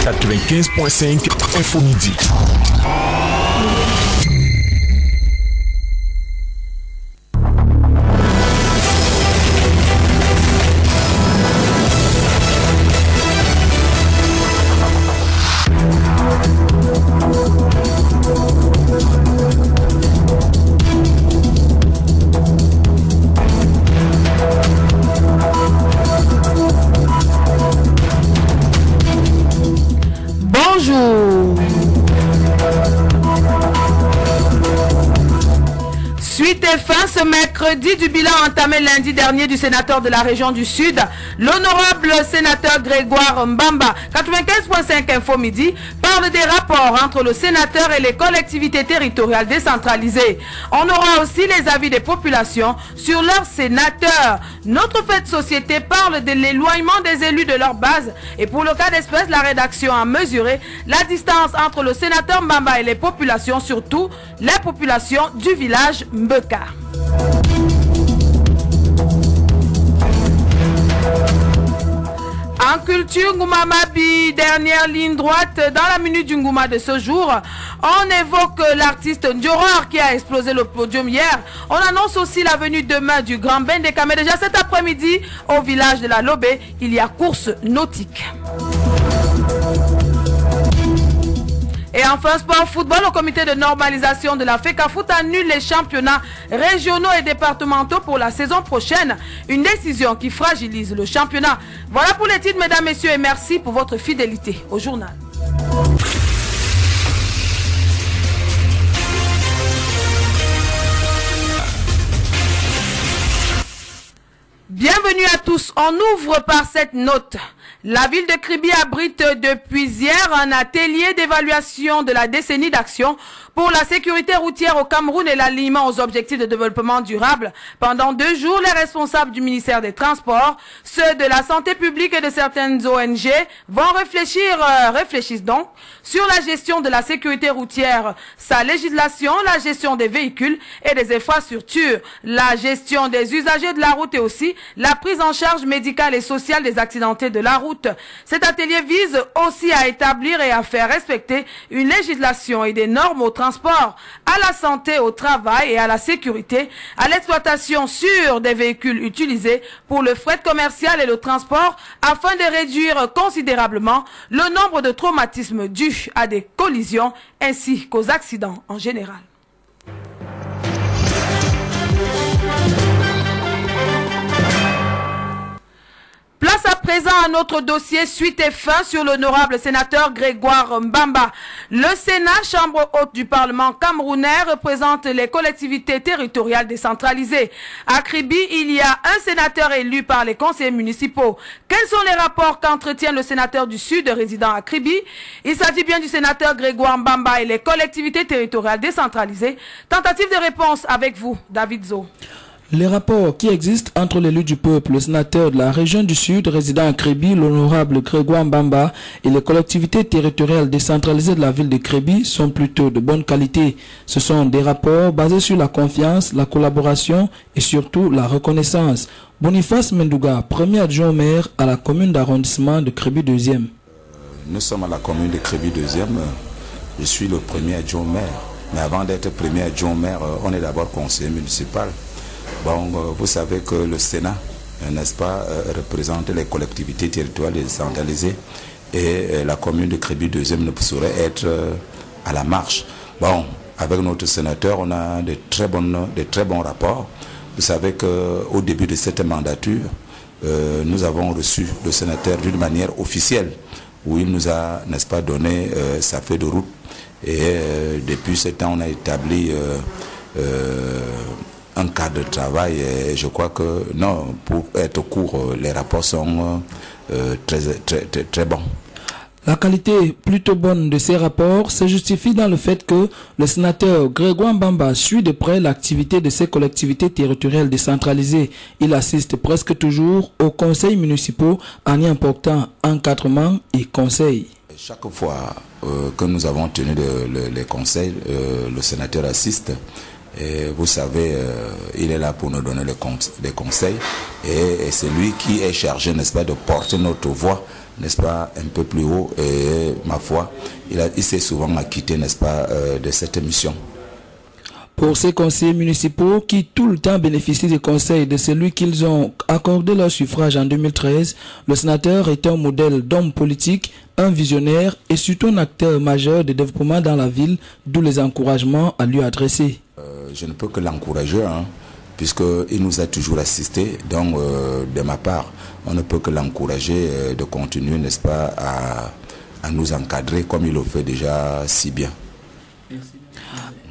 95.5 Info Midi. Ce mercredi du bilan entamé lundi dernier du sénateur de la région du Sud, l'honorable sénateur Grégoire Mbamba, 95.5 Info Midi, parle des rapports entre le sénateur et les collectivités territoriales décentralisées. On aura aussi les avis des populations sur leurs sénateurs. Notre fait de société parle de l'éloignement des élus de leur base et pour le cas d'espèce, la rédaction a mesuré la distance entre le sénateur Mbamba et les populations, surtout les populations du village Mbeka. En culture, Ngoumamabi, dernière ligne droite dans la minute du Ngouma de ce jour. On évoque l'artiste Ndioror qui a explosé le podium hier. On annonce aussi la venue demain du Grand Bendeka. Mais déjà cet après-midi, au village de la Lobé, il y a course nautique. Et enfin, sport football, le comité de normalisation de la FECAFOOT annule les championnats régionaux et départementaux pour la saison prochaine. Une décision qui fragilise le championnat. Voilà pour les titres, mesdames, messieurs, et merci pour votre fidélité au journal. Bienvenue à tous. On ouvre par cette note. La ville de Kribi abrite depuis hier un atelier d'évaluation de la décennie d'action pour la sécurité routière au Cameroun et l'alignement aux objectifs de développement durable. Pendant 2 jours, les responsables du ministère des Transports, ceux de la santé publique et de certaines ONG réfléchissent donc sur la gestion de la sécurité routière, sa législation, la gestion des véhicules et des infrastructures, la gestion des usagers de la route et aussi la prise en charge médicale et sociale des accidentés de la route. Cet atelier vise aussi à établir et à faire respecter une législation et des normes au transport, à la santé, au travail et à la sécurité, à l'exploitation sûre des véhicules utilisés pour le fret commercial et le transport afin de réduire considérablement le nombre de traumatismes dus à des collisions ainsi qu'aux accidents en général. Place à présent à notre dossier suite et fin sur l'honorable sénateur Grégoire Mbamba. Le Sénat, chambre haute du Parlement camerounais, représente les collectivités territoriales décentralisées. À Kribi, il y a un sénateur élu par les conseillers municipaux. Quels sont les rapports qu'entretient le sénateur du Sud résidant à Kribi? Il s'agit bien du sénateur Grégoire Mbamba et les collectivités territoriales décentralisées. Tentative de réponse avec vous, David Zo. Les rapports qui existent entre l'élu du peuple, le sénateur de la région du Sud résidant à Kribi, l'honorable Grégoire Mbamba, et les collectivités territoriales décentralisées de la ville de Kribi sont plutôt de bonne qualité. Ce sont des rapports basés sur la confiance, la collaboration et surtout la reconnaissance. Boniface Mendouga, premier adjoint au maire à la commune d'arrondissement de Kribi 2e. Nous sommes à la commune de Kribi 2e. Je suis le premier adjoint au maire. Mais avant d'être premier adjoint au maire, on est d'abord conseiller municipal. Bon, vous savez que le Sénat, n'est-ce pas, représente les collectivités territoriales décentralisées et la commune de Kribi 2e ne saurait être à la marche. Bon, avec notre sénateur, on a de très bons rapports. Vous savez qu'au début de cette mandature, nous avons reçu le sénateur d'une manière officielle où il nous a, n'est-ce pas, donné sa feuille de route. Et depuis ce temps, on a établi un cadre de travail et je crois que, non, pour être court, les rapports sont très bons. La qualité plutôt bonne de ces rapports se justifie dans le fait que le sénateur Grégoire Mbamba suit de près l'activité de ces collectivités territoriales décentralisées. Il assiste presque toujours aux conseils municipaux en y important encadrement et conseils. Chaque fois que nous avons tenu les conseils, le sénateur assiste. Et vous savez, il est là pour nous donner des conseils et c'est lui qui est chargé, n'est-ce pas, de porter notre voix n'est-ce pas, un peu plus haut. Et ma foi, il s'est souvent acquitté, n'est-ce pas, de cette mission. Pour ces conseillers municipaux qui tout le temps bénéficient des conseils de celui qu'ils ont accordé leur suffrage en 2013, le sénateur est un modèle d'homme politique, un visionnaire et surtout un acteur majeur de développement dans la ville, d'où les encouragements à lui adresser. Je ne peux que l'encourager, puisqu'il nous a toujours assistés. Donc, de ma part, on ne peut que l'encourager de continuer, n'est-ce pas, à nous encadrer comme il le fait déjà si bien. Merci.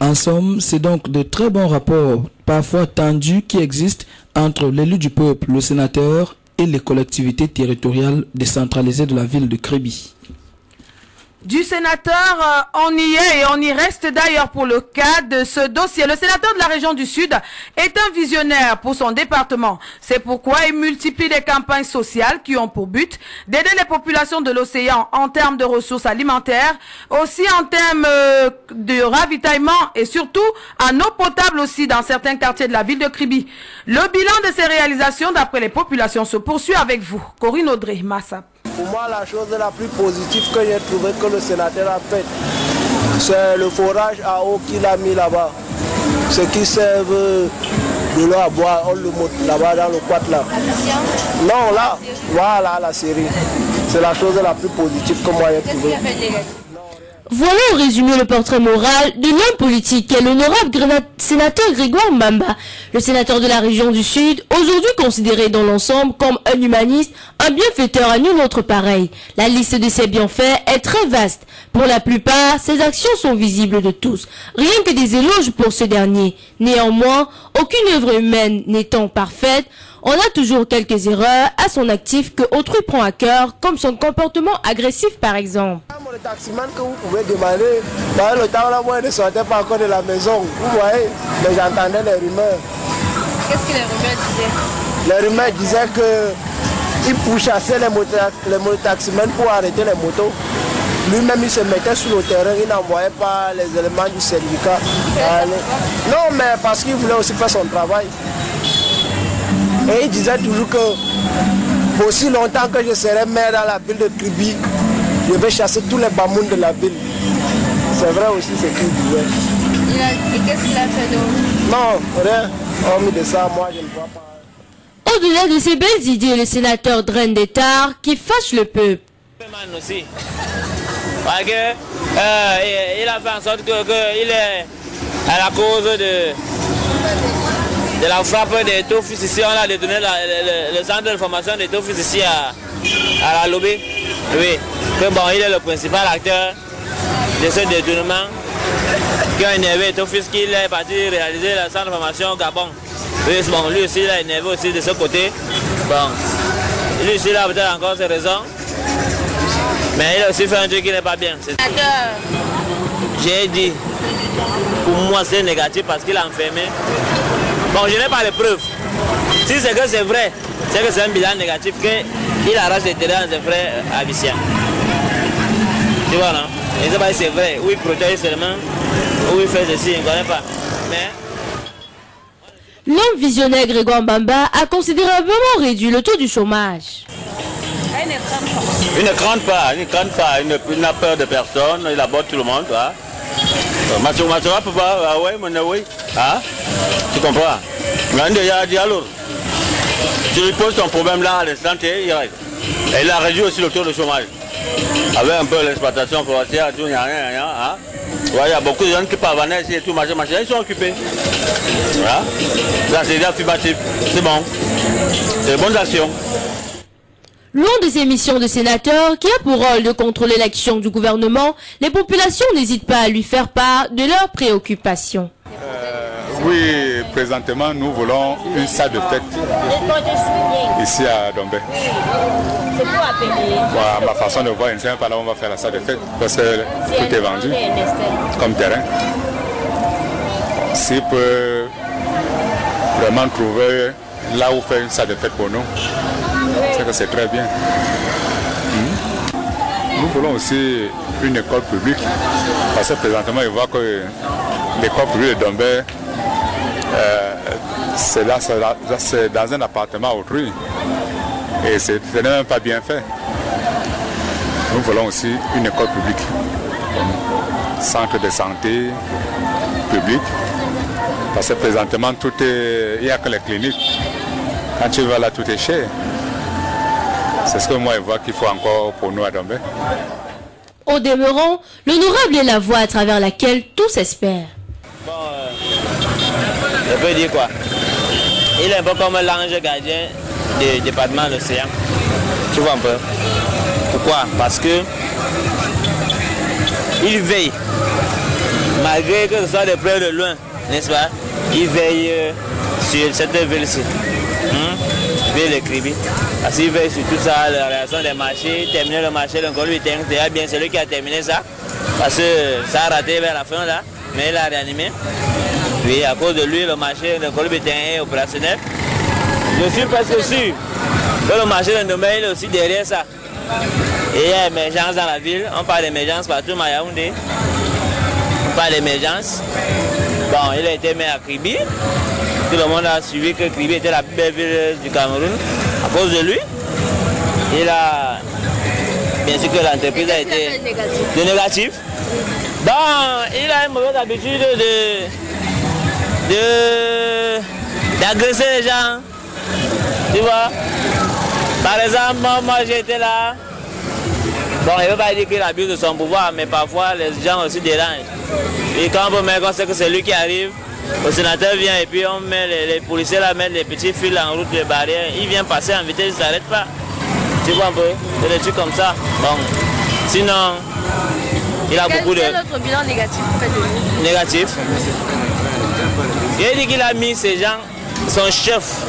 En somme, c'est donc de très bons rapports, parfois tendus, qui existent entre l'élu du peuple, le sénateur, et les collectivités territoriales décentralisées de la ville de Kribi. Du sénateur, on y est et on y reste d'ailleurs pour le cas de ce dossier. Le sénateur de la région du Sud est un visionnaire pour son département. C'est pourquoi il multiplie des campagnes sociales qui ont pour but d'aider les populations de l'océan en termes de ressources alimentaires, aussi en termes de ravitaillement et surtout en eau potable aussi dans certains quartiers de la ville de Kribi. Le bilan de ces réalisations d'après les populations se poursuit avec vous. Corinne Audrey, Massap. Pour moi, la chose la plus positive que j'ai trouvé que le sénateur a faite, c'est le forage à eau qu'il a mis là-bas. Ce qui servent de l'eau à boire, on le monte là-bas dans le quart là. Non, là, voilà la série. C'est la chose la plus positive que moi j'ai trouvée. Voilà en résumé le portrait moral de l'homme politique qu'est l'honorable sénateur Grégoire Mbamba, le sénateur de la région du Sud, aujourd'hui considéré dans l'ensemble comme un humaniste, un bienfaiteur à nul autre pareil. La liste de ses bienfaits est très vaste. Pour la plupart, ses actions sont visibles de tous, rien que des éloges pour ce dernier. Néanmoins, aucune œuvre humaine n'étant parfaite, on a toujours quelques erreurs à son actif que autrui prend à cœur, comme son comportement agressif par exemple. Le taximan que vous pouvez demander, dans le temps là, moi je ne sortais pas encore de la maison, vous voyez, mais j'entendais les rumeurs. Qu'est-ce que les rumeurs disaient? Les rumeurs disaient qu'il pourchassait les mototaximens pour arrêter les motos. Lui-même il se mettait sur le terrain, il n'envoyait pas les éléments du syndicat. Non, mais parce qu'il voulait aussi faire son travail. Et il disait toujours que aussi longtemps que je serai maire dans la ville de Kribi, je vais chasser tous les bamouns de la ville. C'est vrai aussi ce qu'il disait. Et qu'est-ce qu'il a fait d'autre? Non, rien. Hormis de ça, moi je ne vois pas. Au-delà de ces belles idées, le sénateur draine des tares qui fâche le peuple. Aussi. Parce que, il a fait en sorte qu'il est à la cause de la frappe des Tofus ici. On a détourné le centre de formation des Tofus ici à la lobby. Oui, que bon, il est le principal acteur de ce détournement qui a énervé Tofus qu'il est parti réaliser le centre de formation au Gabon. Oui, bon, lui aussi il a énervé aussi de ce côté. Bon, lui aussi il a peut-être encore ses raisons. Mais il a aussi fait un truc qui n'est pas bien. J'ai dit, pour moi c'est négatif parce qu'il a enfermé. Bon, je n'ai pas les preuves. Si c'est que c'est vrai, c'est que c'est un bilan négatif qu'il arrache les terrains des frères haïtiens. Tu vois, non? Je ne sais pas si c'est vrai, ou il protège seulement, ou il fait ceci, je ne connais pas. Mais... L'homme visionnaire Grégoire Mbamba a considérablement réduit le taux du chômage. Il ne craint pas, il n'a peur de personne, il aborde tout le monde. Hein? Tu comprends? Tu lui poses ton problème là à l'instant et il a réduit aussi le taux de chômage. Avec un peu l'exploitation forestière, tout, il n'y a rien. Hein? Ouais, il y a beaucoup de gens qui parvenaient ici et tout, machin, ils sont occupés. Voilà. Ça c'est déjà affirmatif, c'est bon. C'est de bonnes actions. Long de ces missions de sénateur qui a pour rôle de contrôler l'action du gouvernement, les populations n'hésitent pas à lui faire part de leurs préoccupations. Oui, présentement nous voulons une salle de fête ici à Dombé. C'est pour appeler. Voilà, ma façon de voir, je ne sais pas là où on va faire la salle de fête parce que tout est vendu comme terrain. S'il peut vraiment trouver là où faire une salle de fête pour nous, c'est que c'est très bien. Nous voulons aussi une école publique parce que présentement il voit que l'école publique de Dombé c'est dans un appartement autrui et c'est même pas bien fait. Nous voulons aussi une école publique, centre de santé public, parce que présentement il n'y a que les cliniques. Quand tu vas là, tout est cher. C'est ce que moi je vois qu'il faut encore pour nous à Dombé. Au demeurant, l'honorable est la voie à travers laquelle tous espèrent. Bon, je peux dire quoi? Il est un peu comme l'ange gardien du département de l'océan. Tu vois un peu? Pourquoi? Parce que il veille, malgré que ce soit de près ou de loin, n'est-ce pas? Il veille sur cette ville-ci. Le Kribi. Parce qu'il veille sur tout ça, la réaction des marchés, terminer le marché, le Golbe c'est bien celui qui a terminé ça. Parce que ça a raté vers la fin là, mais il a réanimé. Puis à cause de lui, le marché, le Golbe est opérationnel. Je suis presque sûr que le marché de Ndombe est aussi derrière ça. Et il y a émergence dans la ville, on parle d'émergence partout à Yaoundé. On parle d'émergence. Bon, il a été mis à Kribi. Tout le monde a suivi que Kribi était la plus belle ville du Cameroun. À cause de lui, il a, bien sûr que l'entreprise a été de négatif. Donc, il a une mauvaise habitude d'agresser les gens. Tu vois? Par exemple, moi j'étais là. Bon, il ne veut pas dire qu'il abuse de son pouvoir, mais parfois les gens aussi dérangent. Et quand on peut mettre, on sait que c'est lui qui arrive. Le sénateur vient et puis on met les policiers là, mettent les petits fils en route de barrière. Il vient passer en vitesse, il ne s'arrête pas. Tu vois un peu? C'est des trucs comme ça. Bon. Sinon, il a beaucoup de... Quel autre bilan négatif vous faites de lui? Négatif. Il dit qu'il a mis ces gens, son chef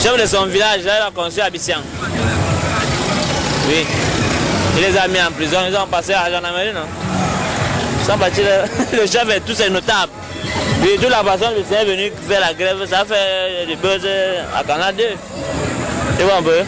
de son village, là, il a construit à Bissian. Oui. Il les a mis en prison, ils ont passé à la gendarmerie, non? Ils sont partis, le chef et tous ses notables. Puis toute la personne qui est venue faire la grève, ça fait du buzz à Canal 2. Tu vois un peu?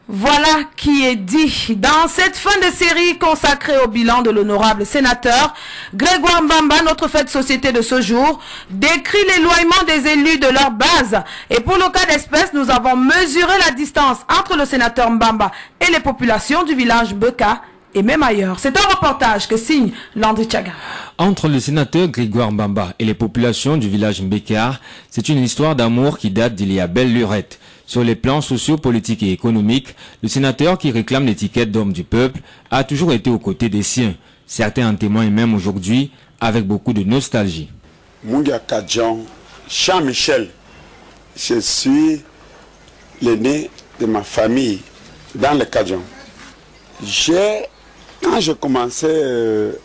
Voilà qui est dit. Dans cette fin de série consacrée au bilan de l'honorable sénateur, Grégoire Mbamba, notre fait de société de ce jour, décrit l'éloignement des élus de leur base. Et pour le cas d'espèce, nous avons mesuré la distance entre le sénateur Mbamba et les populations du village Beka et même ailleurs. C'est un reportage que signe Landry Tchaga. Entre le sénateur Grégoire Mbamba et les populations du village Mbeka, c'est une histoire d'amour qui date d'il y a belle lurette. Sur les plans sociopolitiques et économiques, le sénateur qui réclame l'étiquette d'homme du peuple a toujours été aux côtés des siens. Certains en témoignent même aujourd'hui avec beaucoup de nostalgie. Mungia Kadjan, Jean-Michel, je suis l'aîné de ma famille dans le Kadjan. Quand j'ai commencé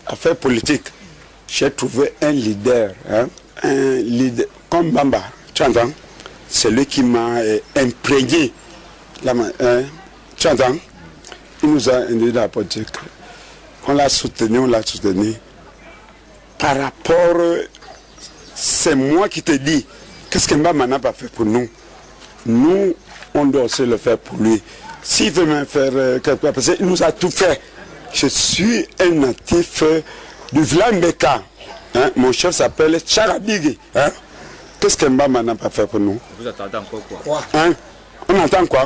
à faire politique, j'ai trouvé un leader comme Bamba, tu entends? C'est lui qui m'a imprégné. Tu entends? Il nous a induit dans la politique. On l'a soutenu. Par rapport, c'est moi qui te dis, qu'est-ce que Mbamba n'a pas fait pour nous? Nous, on doit aussi le faire pour lui. S'il veut me faire quelque chose, parce qu'il nous a tout fait. Je suis un natif du village Mbeka. Mon chef s'appelle Charabigi. Qu'est-ce que Mbamba n'a pas fait pour nous? Vous attendez encore quoi? On attend quoi?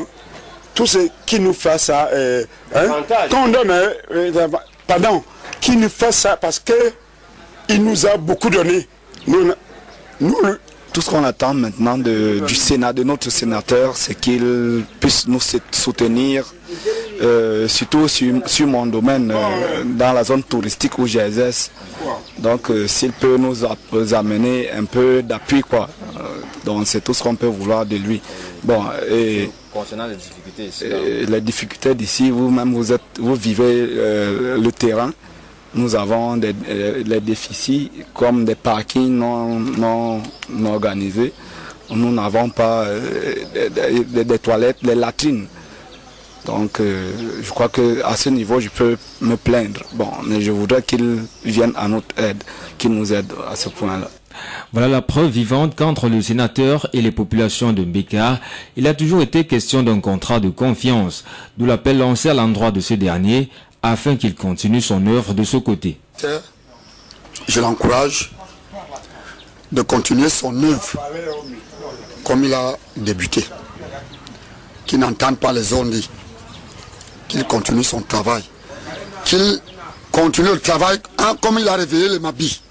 Tout ce qui nous fait ça, qu'on donne, pardon, qui nous fait ça parce qu'il nous a beaucoup donné. Tout ce qu'on attend maintenant du Sénat, de notre sénateur, c'est qu'il puisse nous soutenir, surtout sur mon domaine, dans la zone touristique où j'exerce. Donc s'il peut nous amener un peu d'appui, quoi. Donc c'est tout ce qu'on peut vouloir de lui. Bon, et concernant les difficultés ici, les difficultés d'ici, vous-même vous vivez le terrain. Nous avons des déficits comme des parkings non organisés. Nous n'avons pas des toilettes, des latrines. Donc je crois qu'à ce niveau, je peux me plaindre. Bon, mais je voudrais qu'il vienne à notre aide, qu'il nous aide à ce point-là. Voilà la preuve vivante qu'entre le sénateur et les populations de Mbeka, il a toujours été question d'un contrat de confiance, d'où l'appel lancé à l'endroit de ce dernier, afin qu'il continue son œuvre de ce côté. Je l'encourage de continuer son œuvre comme il a débuté, qu'il n'entende pas les ondes. qu'il continue son travail. Qu'il continue le travail comme il a réveillé les Mabis.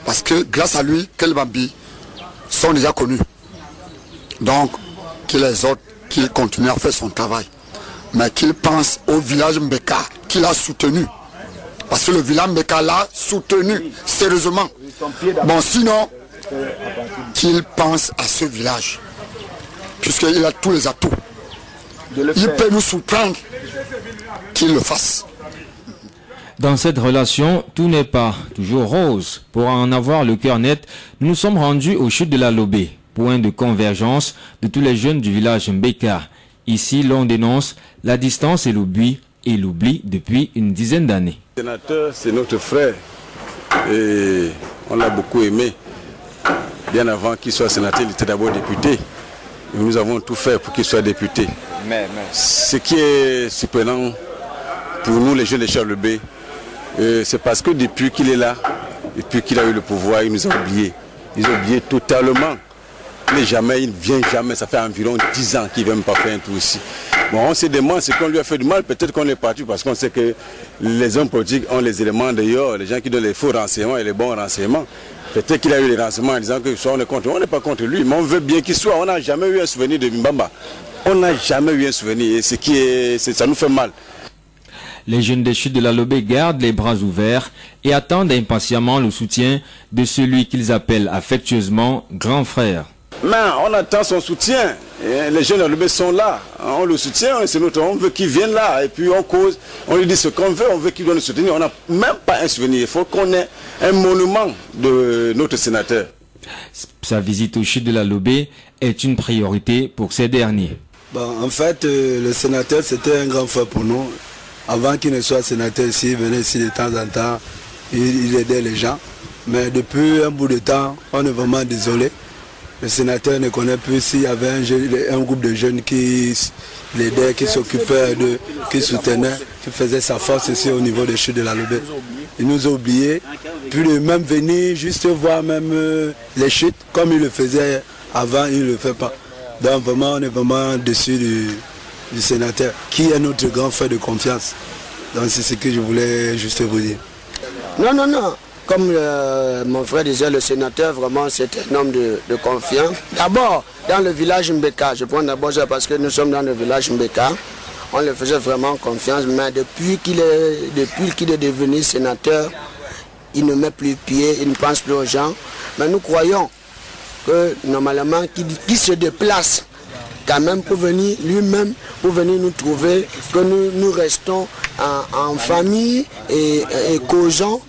Parce que grâce à lui, que les Mabis sont déjà connus. Donc, que les autres, qu'il continue à faire son travail. Mais qu'il pense au village Mbeka, qu'il a soutenu. Parce que le village Mbeka l'a soutenu sérieusement. Bon, sinon, qu'il pense à ce village. Puisqu'il a tous les atouts. Il peut nous surprendre, qu'il le fasse. Dans cette relation, tout n'est pas toujours rose. Pour en avoir le cœur net, nous nous sommes rendus aux chutes de la Lobé, point de convergence de tous les jeunes du village Mbeka. Ici, l'on dénonce la distance et l'oubli depuis une dizaine d'années. Le sénateur, c'est notre frère et on l'a beaucoup aimé. Bien avant qu'il soit sénateur, il était d'abord député. Et nous avons tout fait pour qu'il soit député. Ce qui est surprenant pour nous, les jeunes de Charles-Bé, c'est parce que depuis qu'il est là, depuis qu'il a eu le pouvoir, il nous a oubliés. Ils ont oublié totalement. Il ne vient jamais, ça fait environ 10 ans qu'il ne vient même pas faire un tour ici. Bon, on se demande ce qu'on lui a fait du mal, peut-être qu'on est parti parce qu'on sait que les hommes politiques ont les éléments d'ailleurs, les gens qui donnent les faux renseignements et les bons renseignements. Peut-être qu'il a eu les renseignements en disant que soit on est contre, on n'est pas contre lui, mais on veut bien qu'il soit. On n'a jamais eu un souvenir de Mbamba. On n'a jamais eu un souvenir et ça nous fait mal. Les jeunes des chutes de la Lobé gardent les bras ouverts et attendent impatiemment le soutien de celui qu'ils appellent affectueusement grand frère. Mais on attend son soutien. Et les jeunes de la Lobé sont là. On le soutient, on veut qu'ils viennent là. Et puis on cause, on lui dit ce qu'on veut, on veut qu'il doit nous soutenir. On n'a même pas un souvenir. Il faut qu'on ait un monument de notre sénateur. Sa visite aux chutes de la Lobé est une priorité pour ces derniers. Bon, en fait, le sénateur, c'était un grand frère pour nous. Avant qu'il ne soit sénateur ici, il venait ici de temps en temps, il aidait les gens. Mais depuis un bout de temps, on est vraiment désolé. Le sénateur ne connaît plus s'il y avait un groupe de jeunes qui l'aidaient, qui s'occupaient, qui soutenaient, qui faisaient sa force ici au niveau des chutes de la Lobé. Il nous a oubliés, puis de même venir juste voir même les chutes, comme il le faisait avant, il ne le fait pas. Donc vraiment, on est vraiment déçus du sénateur, qui est notre grand frère de confiance. Donc c'est ce que je voulais juste vous dire. Non. Comme mon frère disait, le sénateur, vraiment, c'est un homme de confiance. D'abord, dans le village Mbeka, je prends d'abord ça parce que nous sommes dans le village Mbeka, on le faisait vraiment confiance, mais depuis qu'il est devenu sénateur, il ne met plus pied, il ne pense plus aux gens. Mais nous croyons que normalement, qu'il se déplace quand même pour venir lui-même, pour venir nous trouver, que nous restons en famille et causons.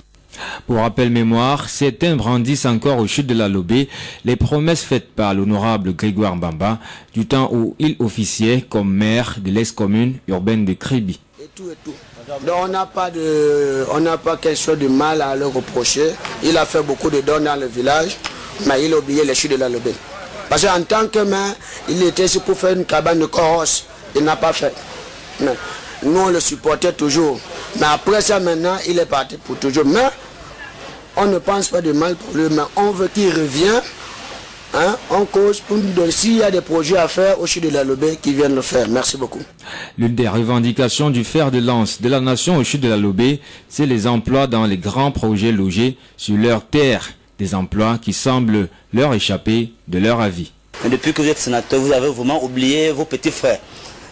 Pour rappel mémoire, certains brandissent encore aux chutes de la Lobé les promesses faites par l'honorable Grégoire Mbamba du temps où il officiait comme maire de l'ex-commune urbaine de Kribi. Donc on n'a pas quelque chose de mal à le reprocher. Il a fait beaucoup de dons dans le village, mais il a oublié les chutes de la Lobé. Parce qu'en tant que maire, il était ici pour faire une cabane de Coros. Il n'a pas fait. Mais nous, on le supportait toujours. Mais après ça, maintenant, il est parti pour toujours. Mais on ne pense pas de mal pour lui, mais on veut qu'il revienne. Hein, on cause pour nous donner. S'il y a des projets à faire au chute de la Lobé, qu'ils viennent le faire. Merci beaucoup. L'une des revendications du fer de lance de la nation au chute de la Lobé, c'est les emplois dans les grands projets logés sur leur terre. Des emplois qui semblent leur échapper de leur avis. Mais depuis que vous êtes sénateur, vous avez vraiment oublié vos petits frères.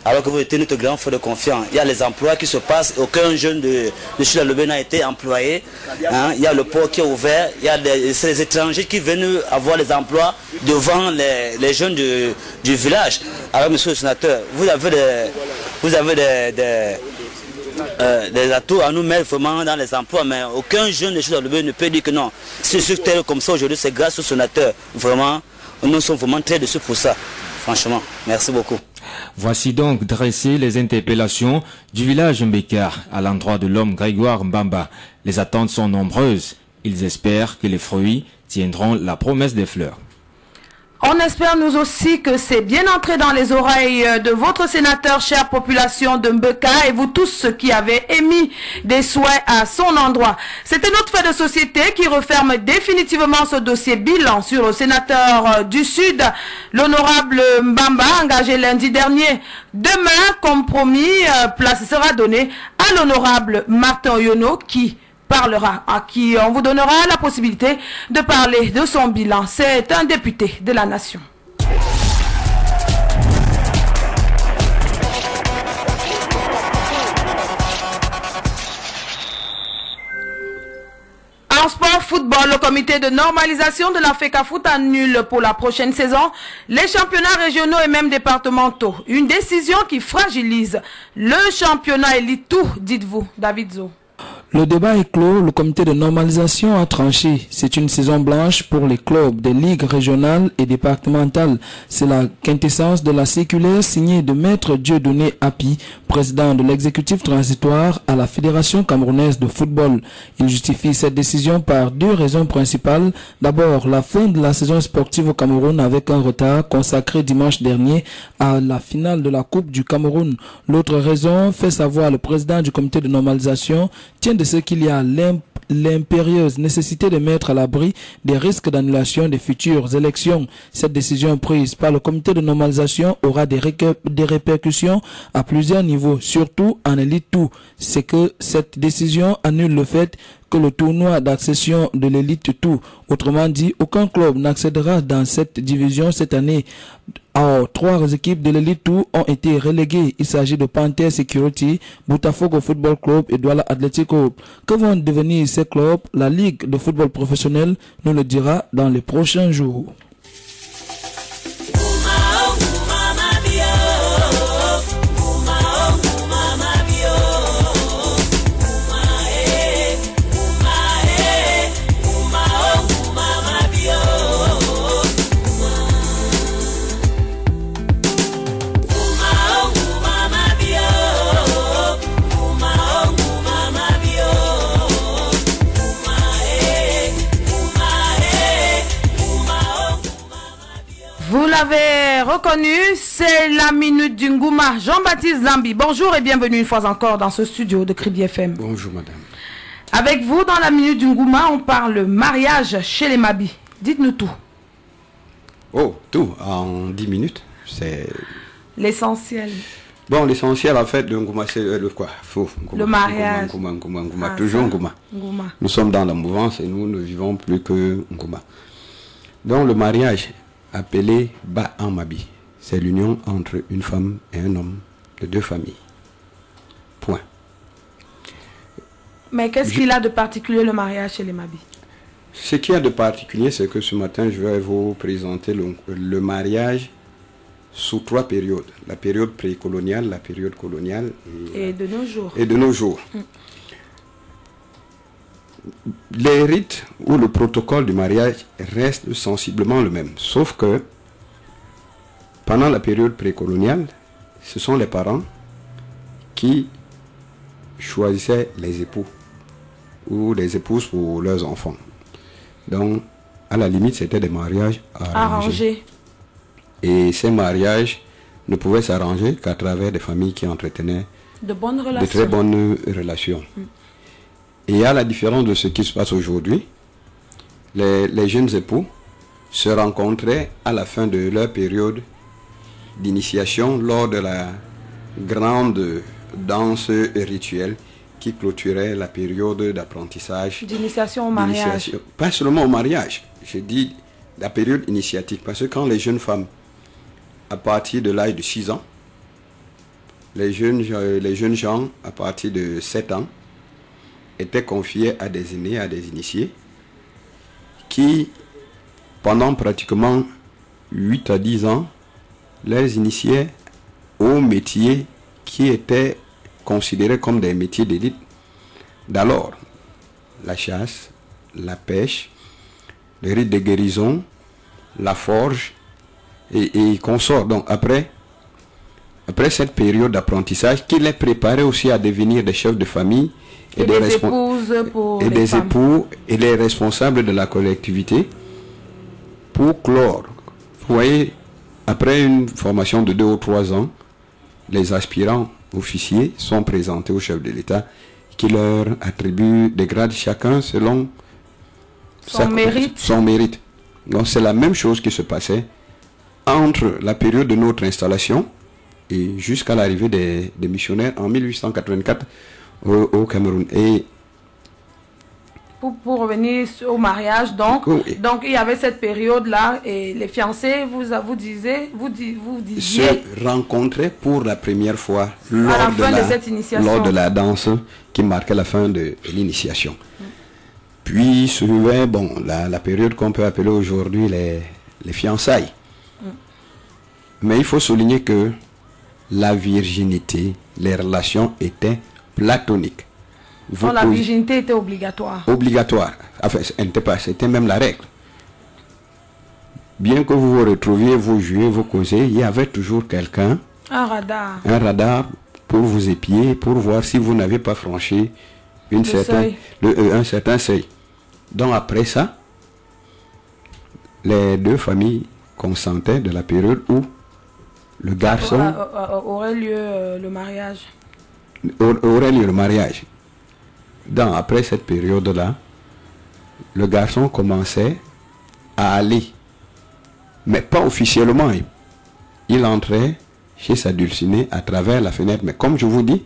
Alors que vous êtes notre grand frère de confiance. Il y a les emplois qui se passent, aucun jeune de Chute de la Lobé n'a été employé. Hein? Il y a le port qui est ouvert, c'est les étrangers qui viennent avoir les emplois devant les jeunes du village. Alors monsieur le sénateur, vous avez des atouts à nous mettre vraiment dans les emplois, mais aucun jeune de Chute de la Lobé ne peut dire que non. Si c'est tel comme ça aujourd'hui, c'est grâce au sénateur. Vraiment, nous sommes vraiment très déçus pour ça. Franchement, merci beaucoup. Voici donc dressées les interpellations du village Mbeka à l'endroit de l'homme Grégoire Mbamba. Les attentes sont nombreuses. Ils espèrent que les fruits tiendront la promesse des fleurs. On espère nous aussi que c'est bien entré dans les oreilles de votre sénateur, chère population de Mbeka, et vous tous ceux qui avez émis des souhaits à son endroit. C'était notre fait de société qui referme définitivement ce dossier bilan sur le sénateur du Sud, l'honorable Mbamba, engagé lundi dernier. Demain, comme promis, place sera donnée à l'honorable Martin Oyono qui parlera, à qui on vous donnera la possibilité de parler de son bilan. C'est un député de la nation. En sport football, le comité de normalisation de la FECAFOOT annule pour la prochaine saison les championnats régionaux et même départementaux. Une décision qui fragilise le championnat élite tout, dites-vous, David Zo. Le débat est clos, le comité de normalisation a tranché. C'est une saison blanche pour les clubs des ligues régionales et départementales. C'est la quintessence de la circulaire signée de Maître Dieudonné Api, président de l'exécutif transitoire à la Fédération camerounaise de football. Il justifie cette décision par deux raisons principales. D'abord, la fin de la saison sportive au Cameroun avec un retard consacré dimanche dernier à la finale de la Coupe du Cameroun. L'autre raison, fait savoir le président du comité de normalisation, tient de ce qu'il y a l'impérieuse nécessité de mettre à l'abri des risques d'annulation des futures élections. Cette décision prise par le comité de normalisation aura des répercussions à plusieurs niveaux, surtout en élite tout. C'est que cette décision annule le fait que le tournoi d'accession de l'élite tout. Autrement dit, aucun club n'accédera dans cette division cette année. Or, 3 équipes de l'élite tout ont été reléguées. Il s'agit de Panther Security, Botafogo Football Club et Douala Atletico. Que vont devenir ces clubs? La Ligue de football professionnel nous le dira dans les prochains jours. Vous l'avez reconnu, c'est la minute du Ngouma. Jean-Baptiste Zambi, bonjour et bienvenue une fois encore dans ce studio de Crédit FM. Bonjour madame. Avec vous, dans la minute du Ngouma, on parle mariage chez les Mabi. Dites-nous tout. Oh, tout, en 10 minutes, c'est... L'essentiel. Bon, l'essentiel en fait de Ngouma, c'est le quoi? Le mariage. Ngouma, toujours Ngouma. Nous sommes dans la mouvance et nous ne vivons plus que Ngouma. Donc le mariage, appelé Ba en Mabi, c'est l'union entre une femme et un homme de 2 familles. Point. Mais qu'est-ce qu'il a de particulier le mariage chez les Mabi? Ce qu'il y a de particulier, c'est que ce matin, je vais vous présenter le mariage sous 3 périodes. La période précoloniale, la période coloniale et de nos jours. Et de nos jours. Les rites ou le protocole du mariage reste sensiblement le même. Sauf que pendant la période précoloniale, ce sont les parents qui choisissaient les époux ou les épouses pour leurs enfants. Donc, à la limite, c'était des mariages arrangés. Et ces mariages ne pouvaient s'arranger qu'à travers des familles qui entretenaient de bonnes relations. De très bonnes relations. Et à la différence de ce qui se passe aujourd'hui, les jeunes époux se rencontraient à la fin de leur période d'initiation lors de la grande danse rituelle qui clôturait la période d'apprentissage. D'initiation au mariage. Pas seulement au mariage, je dis la période initiatique. Parce que quand les jeunes femmes, à partir de l'âge de 6 ans, les jeunes gens, à partir de 7 ans, étaient confiés à des aînés, à des initiés, qui, pendant pratiquement 8 à 10 ans, les initiaient aux métiers qui étaient considérés comme des métiers d'élite d'alors. La chasse, la pêche, le rite de guérison, la forge et consorts. Donc après cette période d'apprentissage, qui les préparait aussi à devenir des chefs de famille et des épouses pour et des époux et les responsables de la collectivité pour clore Vous voyez, après une formation de 2 ou 3 ans, les aspirants officiers sont présentés au chef de l'État qui leur attribue des grades chacun selon son mérite. Donc c'est la même chose qui se passait entre la période de notre installation et jusqu'à l'arrivée des missionnaires en 1884 au Cameroun. Et pour revenir au mariage, donc il y avait cette période-là et les fiancés, vous disiez se rencontraient pour la première fois lors de la danse qui marquait la fin de l'initiation. Puis suivait la période qu'on peut appeler aujourd'hui les fiançailles. Mais il faut souligner que la virginité, les relations étaient platoniques. La virginité était obligatoire. Obligatoire. Enfin, elle n'était pas, c'était même la règle. Bien que vous vous retrouviez, vous jouiez, vous causez, il y avait toujours quelqu'un. Un radar. Un radar pour vous épier, pour voir si vous n'avez pas franchi un certain seuil. Donc après ça, les deux familles consentaient de la période où le garçon aurait lieu le mariage. Aurait lieu le mariage. Donc après cette période-là, le garçon commençait à aller, mais pas officiellement. Il entrait chez sa dulcinée à travers la fenêtre. Mais comme je vous dis,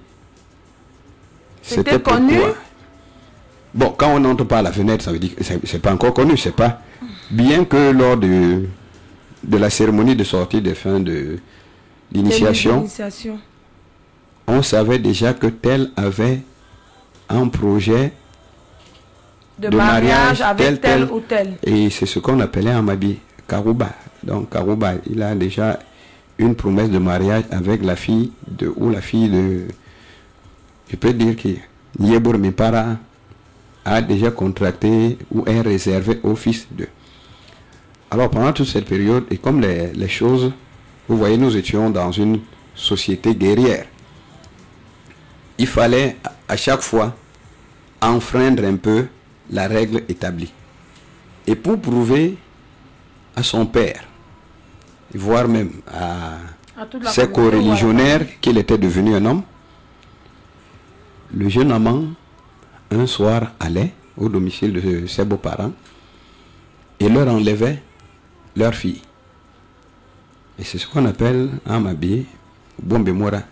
c'était connu. Bon, quand on n'entre pas à la fenêtre, ça veut dire que c'est pas encore connu, c'est pas. Bien que lors de la cérémonie de sortie des fins de l'initiation, on savait déjà que tel avait un projet de mariage avec tel ou tel. Et c'est ce qu'on appelait en Mabi Karouba. Donc Karouba, il a déjà une promesse de mariage avec la fille de je peux dire que Yebour Mipara a déjà contracté ou est réservé au fils de. Alors pendant toute cette période, et comme les choses, vous voyez, nous étions dans une société guerrière. Il fallait à chaque fois enfreindre un peu la règle établie. Et pour prouver à son père, voire même à ses co-religionnaires qu'il était devenu un homme, le jeune amant, un soir, allait au domicile de ses beaux-parents et leur enlevait leur fille. Et c'est ce qu'on appelle en Mabi Bombemora.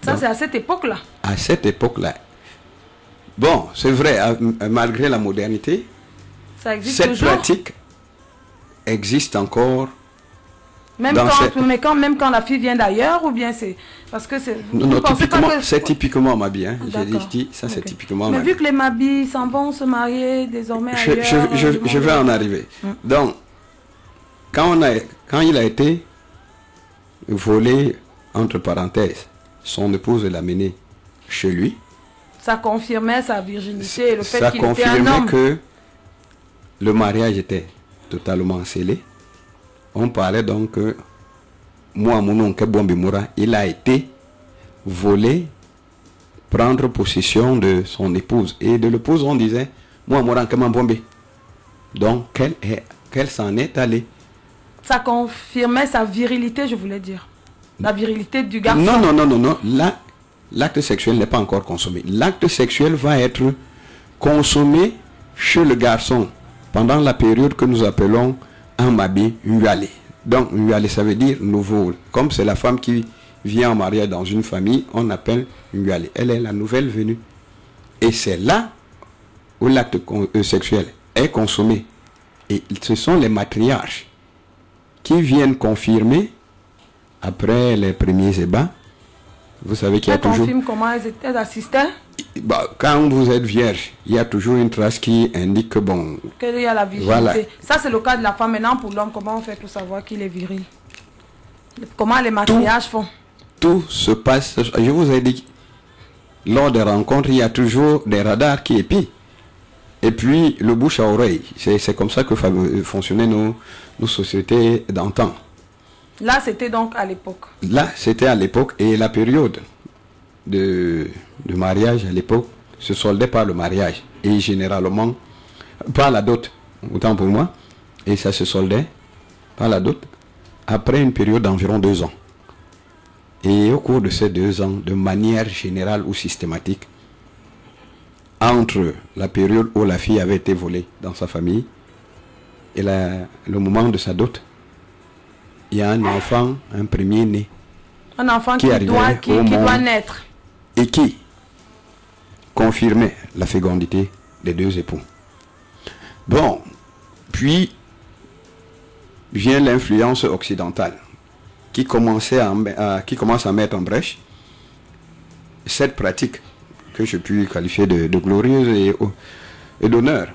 Ça, c'est à cette époque-là. À cette époque-là. Bon, c'est vrai, malgré la modernité, ça existe cette toujours. pratique existe encore. Même quand la fille vient d'ailleurs, ou bien c'est parce que c'est. Non, typiquement, c'est typiquement Mabi. Hein. J'ai dit, ça c'est typiquement Mais Mabi. vu que les Mabi s'en vont se marier désormais ailleurs. Je vais en arriver. Donc, quand il a été volé, entre parenthèses, son épouse l'a mené chez lui. Ça confirmait sa virginité et le fait qu'il était un homme. Ça confirmait que le mariage était totalement scellé. On parlait donc que moi, mon oncle Bombimura, il a été volé, prendre possession de son épouse. Et de l'épouse, on disait, moi, mon oncle Bombé. Donc, qu'elle s'en est allée. Ça confirmait sa virilité, je voulais dire. La virilité du garçon. Non. Là, l'acte sexuel n'est pas encore consommé. L'acte sexuel va être consommé chez le garçon pendant la période que nous appelons un Mabi Nguyale. Donc, Nguyale, ça veut dire nouveau. Comme c'est la femme qui vient en mariage dans une famille, on appelle Nguyale. Elle est la nouvelle venue. Et c'est là où l'acte sexuel est consommé. Et ce sont les matriarches qui viennent confirmer après les premiers ébats. Vous savez qu'il y a toujours... confirme comment elles assistaient. Quand vous êtes vierge, il y a toujours une trace qui indique que bon... Qu'il y a la virginité. Voilà. Ça, c'est le cas de la femme. Maintenant, pour l'homme, comment on fait pour savoir qu'il est viril? Comment les matriarches font? Tout se passe... Je vous ai dit, lors des rencontres, il y a toujours des radars qui épient. Et puis, le bouche à oreille. C'est comme ça que fonctionnaient nos sociétés d'antan. Là, c'était donc à l'époque. Là, c'était à l'époque. Et la période de mariage à l'époque se soldait par le mariage. Et généralement, par la dot, autant pour moi. Et ça se soldait par la dot après une période d'environ 2 ans. Et au cours de ces 2 ans, de manière générale ou systématique, entre la période où la fille avait été volée dans sa famille et le moment de sa dot, il y a un enfant, un premier né. Un enfant qui doit naître. Et qui confirmait la fécondité des 2 époux. Bon, puis vient l'influence occidentale qui commence à mettre en brèche cette pratique que je puis qualifier de glorieuse et d'honneur.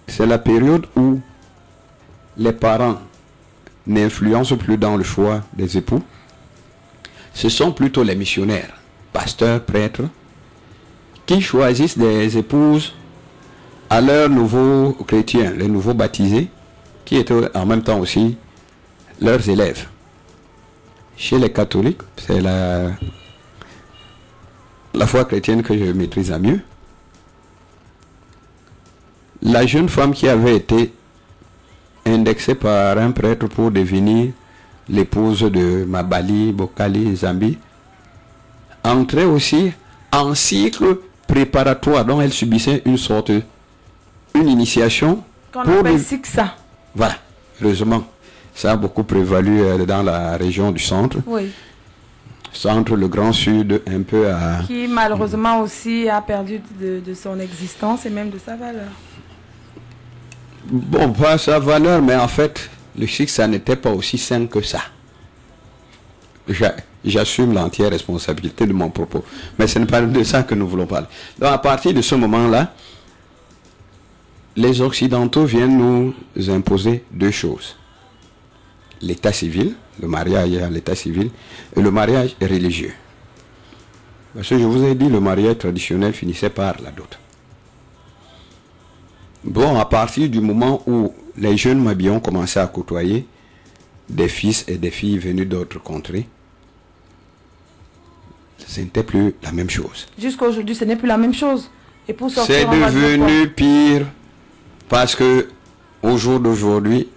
C'est la période où les parents n'influencent plus dans le choix des époux. Ce sont plutôt les missionnaires, pasteurs, prêtres, qui choisissent des épouses à leurs nouveaux chrétiens, les nouveaux baptisés, qui étaient en même temps aussi leurs élèves. Chez les catholiques, c'est la foi chrétienne que je maîtrise à mieux. La jeune femme qui avait été indexée par un prêtre pour devenir l'épouse de Mabali, Bokali, Zambi, entrait aussi en cycle préparatoire, dont elle subissait une initiation. Qu'on appelle Siksa. Voilà, heureusement. Ça a beaucoup prévalu dans la région du centre. Oui. Centre, le Grand Sud, un peu à... Qui malheureusement aussi a perdu de son existence et même de sa valeur. Bon, pas sa valeur, mais en fait, le Sikh, ça n'était pas aussi sain que ça. J'assume l'entière responsabilité de mon propos. Mais ce n'est pas de ça que nous voulons parler. Donc, à partir de ce moment-là, les Occidentaux viennent nous imposer 2 choses. L'état civil, le mariage à l'état civil, et le mariage religieux. Parce que je vous ai dit, le mariage traditionnel finissait par la dot. Bon, à partir du moment où les jeunes Mabis ont commencé à côtoyer des fils et des filles venus d'autres contrées, ce n'était plus la même chose. Jusqu'à aujourd'hui, ce n'est plus la même chose. Et pour sortir, c'est devenu pire parce que au jour d'aujourd'hui,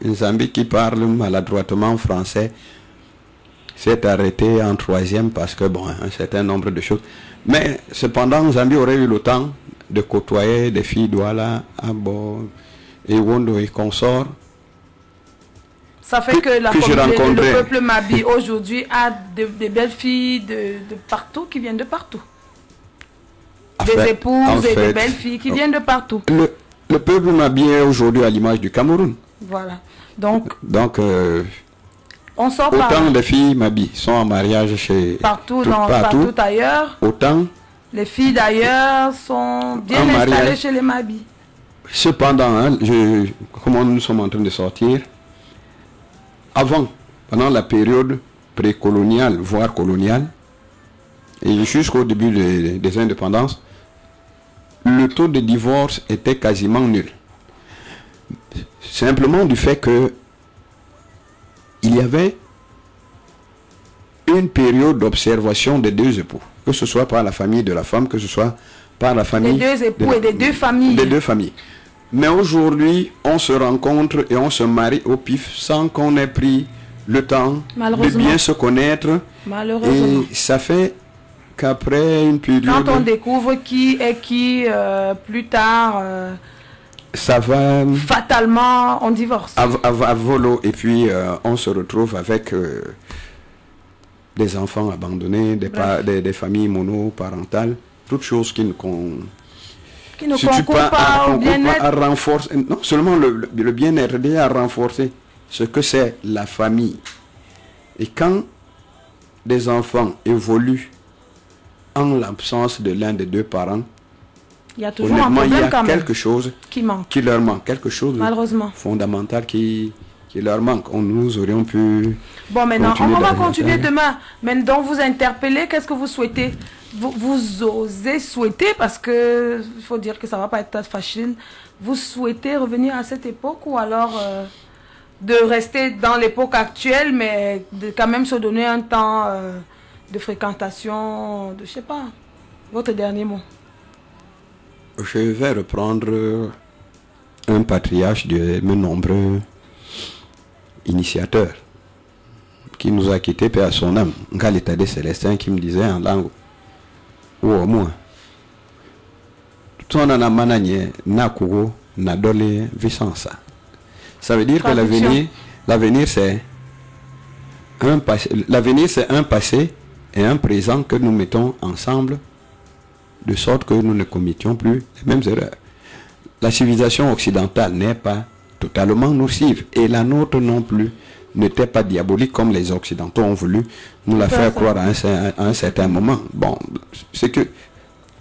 un Zambi qui parle maladroitement français s'est arrêté en 3e parce que bon, un certain nombre de choses. Mais cependant, Zambi aurait eu le temps de côtoyer des filles Douala, Abo et Wondo et consorts. Ça fait que la communauté, le peuple Mabi aujourd'hui a de belles filles de partout, qui viennent de partout. Des épouses et de belles filles qui viennent de partout. Le peuple Mabi est aujourd'hui à l'image du Cameroun. Voilà. Donc on sort autant de filles Mabi sont en mariage chez partout ailleurs. Autant les filles d'ailleurs sont bien installées chez les Mabi. Cependant, hein, comment nous sommes en train de sortir, pendant la période précoloniale, voire coloniale, et jusqu'au début des indépendances, le taux de divorce était quasiment nul. Simplement du fait que il y avait une période d'observation des 2 époux, que ce soit par la famille de la femme, que ce soit par la famille des 2 époux et des 2 familles. Des 2 familles. Mais aujourd'hui, on se rencontre et on se marie au pif sans qu'on ait pris le temps de bien se connaître. Malheureusement. Et ça fait qu'après une période... Quand on découvre qui est qui, plus tard... ça va... Fatalement, on divorce. À volo. Et puis, on se retrouve avec des enfants abandonnés, des familles monoparentales, toutes choses qui ne concourent pas au bien-être. À renforcer, non seulement le bien-être, mais à renforcer ce que c'est la famille. Et quand des enfants évoluent en l'absence de l'un des 2 parents, il y a toujours un problème quand même quelque chose qui leur manque, quelque chose malheureusement fondamental qui leur manque. Nous aurions pu... Bon, maintenant, on va continuer demain. Maintenant, vous interpellez, qu'est-ce que vous souhaitez? Vous osez souhaiter, parce que il faut dire que ça ne va pas être facile. Vous souhaitez revenir à cette époque ou alors de rester dans l'époque actuelle, mais de quand même se donner un temps de fréquentation, je sais pas, votre dernier mot? Je vais reprendre un patriarche de mes nombreux initiateur qui nous a quittés, paix à son âme, Ngaletade Célestin, qui me disait en langue ou au moins tout on en a managné Nakuro Nadole Vicensa. Ça veut dire que l'avenir c'est un passé, l'avenir c'est un passé et un présent que nous mettons ensemble de sorte que nous ne commettions plus les mêmes erreurs. La civilisation occidentale n'est pas totalement nocive et la nôtre non plus n'était pas diabolique comme les Occidentaux ont voulu nous la faire croire à un certain moment. Bon, c'est que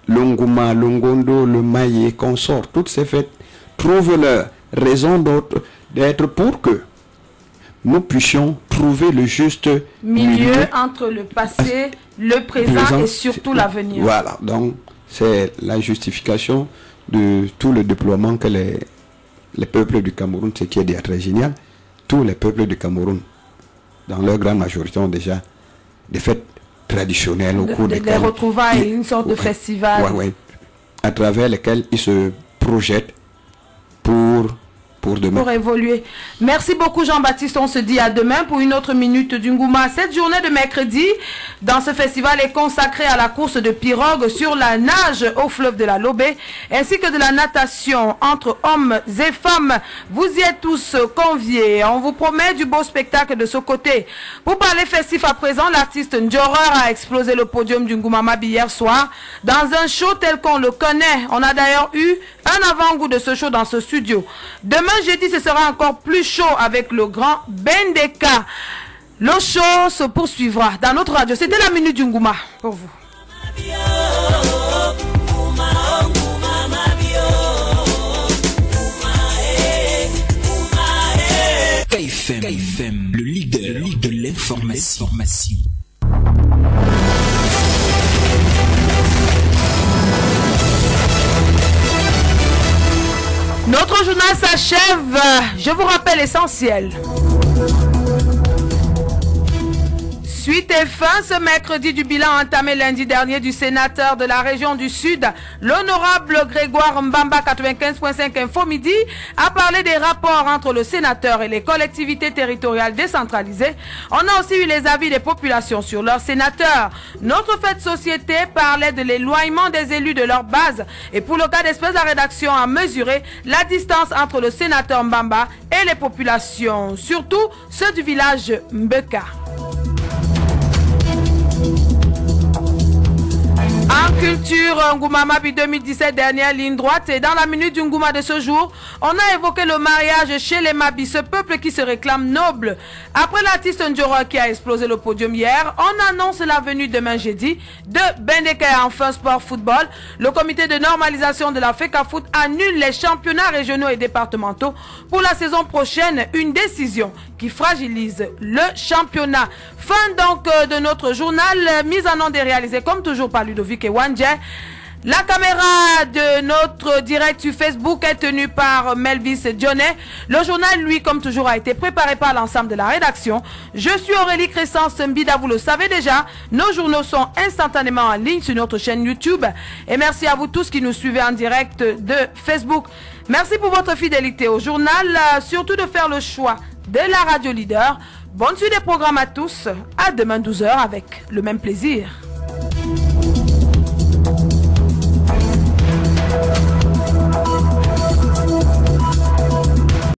l'Onguma, l'Ongondo, le Maïe, consort, toutes ces fêtes trouvent leur raison d'être pour que nous puissions trouver le juste milieu entre le passé, le présent et surtout l'avenir. Voilà, donc c'est la justification de tout le déploiement que les peuples du Cameroun, ce qui est déjà très génial, tous les peuples du Cameroun, dans leur grande majorité, ont déjà des fêtes traditionnelles au cours desquelles... Des retrouvailles, une sorte de festival. À travers lesquels ils se projettent pour demain. Pour évoluer. Merci beaucoup Jean-Baptiste. On se dit à demain pour une autre minute du Ngouma. Cette journée de mercredi dans ce festival est consacrée à la course de pirogue sur la nage au fleuve de la Lobé ainsi que de la natation entre hommes et femmes. Vous y êtes tous conviés. On vous promet du beau spectacle de ce côté. Pour parler festif à présent, l'artiste Njoreur a explosé le podium du Ngouma Mabi hier soir dans un show tel qu'on le connaît. On a d'ailleurs eu un avant-goût de ce show dans ce studio. Demain jeudi, ce sera encore plus chaud avec le grand Bendeka. Le show se poursuivra dans notre radio. C'était la Minute du Ngouma pour vous. KFM, le leader de l'information. Notre journal s'achève. Je vous rappelle l'essentiel. Suite et fin ce mercredi du bilan entamé lundi dernier du sénateur de la région du Sud, l'honorable Grégoire Mbamba 95.5 Info Midi a parlé des rapports entre le sénateur et les collectivités territoriales décentralisées. On a aussi eu les avis des populations sur leur sénateur. Notre fait de société parlait de l'éloignement des élus de leur base et pour le cas d'espèce, la rédaction a mesuré la distance entre le sénateur Mbamba et les populations, surtout ceux du village Mbeka. En culture, Ngouma Mabi 2017, dernière ligne droite. Et dans la minute du Ngouma de ce jour, on a évoqué le mariage chez les Mabi, ce peuple qui se réclame noble. Après l'artiste Njoro qui a explosé le podium hier, on annonce la venue demain jeudi de Bendeka en fin sport football. Le comité de normalisation de la FECAFOOT annule les championnats régionaux et départementaux pour la saison prochaine. Une décision qui fragilise le championnat. Fin donc de notre journal, mise en onde et réalisée comme toujours par Ludovic et Wandje. La caméra de notre direct sur Facebook est tenue par Melvis Dionnet. Le journal, lui, comme toujours, a été préparé par l'ensemble de la rédaction. Je suis Aurélie Crescence Mbida, vous le savez déjà. Nos journaux sont instantanément en ligne sur notre chaîne YouTube. Et merci à vous tous qui nous suivez en direct de Facebook. Merci pour votre fidélité au journal, surtout de faire le choix de la radio leader. Bonne suite des programmes à tous. À demain 12h avec le même plaisir.